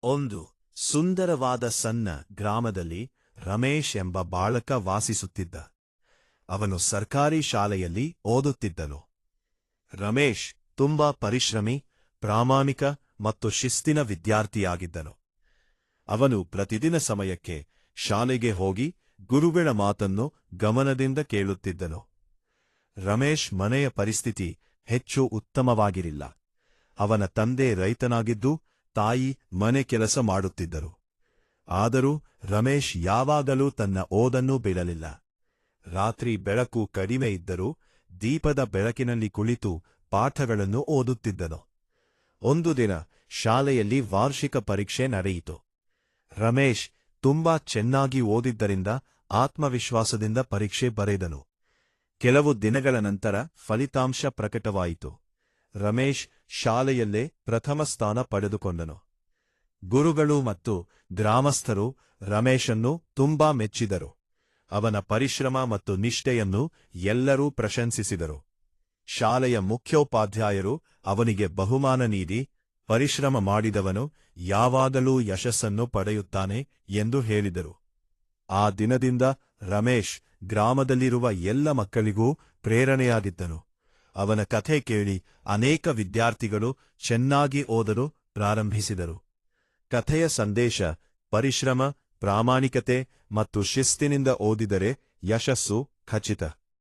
ಒಂದು ಸುಂದರವಾದ ಸಣ್ಣ ಗ್ರಾಮದಲ್ಲಿ ರಮೇಶ್ ಎಂಬ ಬಾಲಕ ವಾಸಿಸುತ್ತಿದ್ದ. ಅವನು ಸರ್ಕಾರಿ ಶಾಲೆಯಲ್ಲಿ ಓದುತ್ತಿದ್ದನು. ರಮೇಶ್ ತುಂಬಾ ಪರಿಶ್ರಮಿ, ಪ್ರಾಮಾಣಿಕ ಮತ್ತು ಶಿಸ್ತಿನ ವಿದ್ಯಾರ್ಥಿಯಾಗಿದ್ದನು. ಅವನು ಪ್ರತಿದಿನ ಸಮಯಕ್ಕೆ ಶಾಲೆಗೆ ಹೋಗಿ ಗುರುಗಳ ಮಾತನ್ನು ಗಮನದಿಂದ ಕೇಳುತ್ತಿದ್ದನು. ರಮೇಶ್ ಮನೆಯ ಪರಿಸ್ಥಿತಿ ಹೆಚ್ಚು ಉತ್ತಮವಾಗಿರಲಿಲ್ಲ. ಅವನ ತಂದೆ ರೈತನಾಗಿದ್ದು ತಾಯಿ ಮನೆ ಕೆಲಸ ಮಾಡುತ್ತಿದ್ದರು. ಆದರೂ ರಮೇಶ್ ಯಾವಾಗಲೂ ತನ್ನ ಓದನ್ನು ಬಿಡಲಿಲ್ಲ. ರಾತ್ರಿ ಬೆಳಕು ಕಡಿಮೆ ಇದ್ದರೂ ದೀಪದ ಬೆಳಕಿನಲ್ಲಿ ಕುಳಿತು ಪಾಠಗಳನ್ನು ಓದುತ್ತಿದ್ದನು. ಒಂದು ದಿನ ಶಾಲೆಯಲ್ಲಿ ವಾರ್ಷಿಕ ಪರೀಕ್ಷೆ ನಡೆಯಿತು. ರಮೇಶ್ ತುಂಬಾ ಚೆನ್ನಾಗಿ ಓದಿದ್ದರಿಂದ ಆತ್ಮವಿಶ್ವಾಸದಿಂದ ಪರೀಕ್ಷೆ ಬರೆದನು. ಕೆಲವು ದಿನಗಳ ನಂತರ ಫಲಿತಾಂಶ ಪ್ರಕಟವಾಯಿತು. ರಮೇಶ್ ಶಾಲೆಯಲ್ಲೇ ಪ್ರಥಮ ಸ್ಥಾನ ಪಡೆದುಕೊಂಡನು. ಗುರುಗಳು ಮತ್ತು ಗ್ರಾಮಸ್ಥರು ರಮೇಶನ್ನು ತುಂಬಾ ಮೆಚ್ಚಿದರು. ಅವನ ಪರಿಶ್ರಮ ಮತ್ತು ನಿಷ್ಠೆಯನ್ನು ಎಲ್ಲರೂ ಪ್ರಶಂಸಿಸಿದರು. ಶಾಲೆಯ ಮುಖ್ಯೋಪಾಧ್ಯಾಯರು ಅವನಿಗೆ ಬಹುಮಾನ ನೀಡಿ, ಪರಿಶ್ರಮ ಮಾಡಿದವನು ಯಾವಾಗಲೂ ಯಶಸ್ಸನ್ನು ಪಡೆಯುತ್ತಾನೆ ಎಂದು ಹೇಳಿದರು. ಆ ದಿನದಿಂದ ರಮೇಶ್ ಗ್ರಾಮದಲ್ಲಿರುವ ಎಲ್ಲ ಮಕ್ಕಳಿಗೂ ಪ್ರೇರಣೆಯಾಗಿದ್ದನು. ಅವನ ಕಥೆ ಕೇಳಿ ಅನೇಕ ವಿದ್ಯಾರ್ಥಿಗಳು ಚೆನ್ನಾಗಿ ಓದಲು ಪ್ರಾರಂಭಿಸಿದರು. ಕಥೆಯ ಸಂದೇಶ: ಪರಿಶ್ರಮ, ಪ್ರಾಮಾಣಿಕತೆ ಮತ್ತು ಶಿಸ್ತಿನಿಂದ ಓದಿದರೆ ಯಶಸ್ಸು ಖಚಿತ.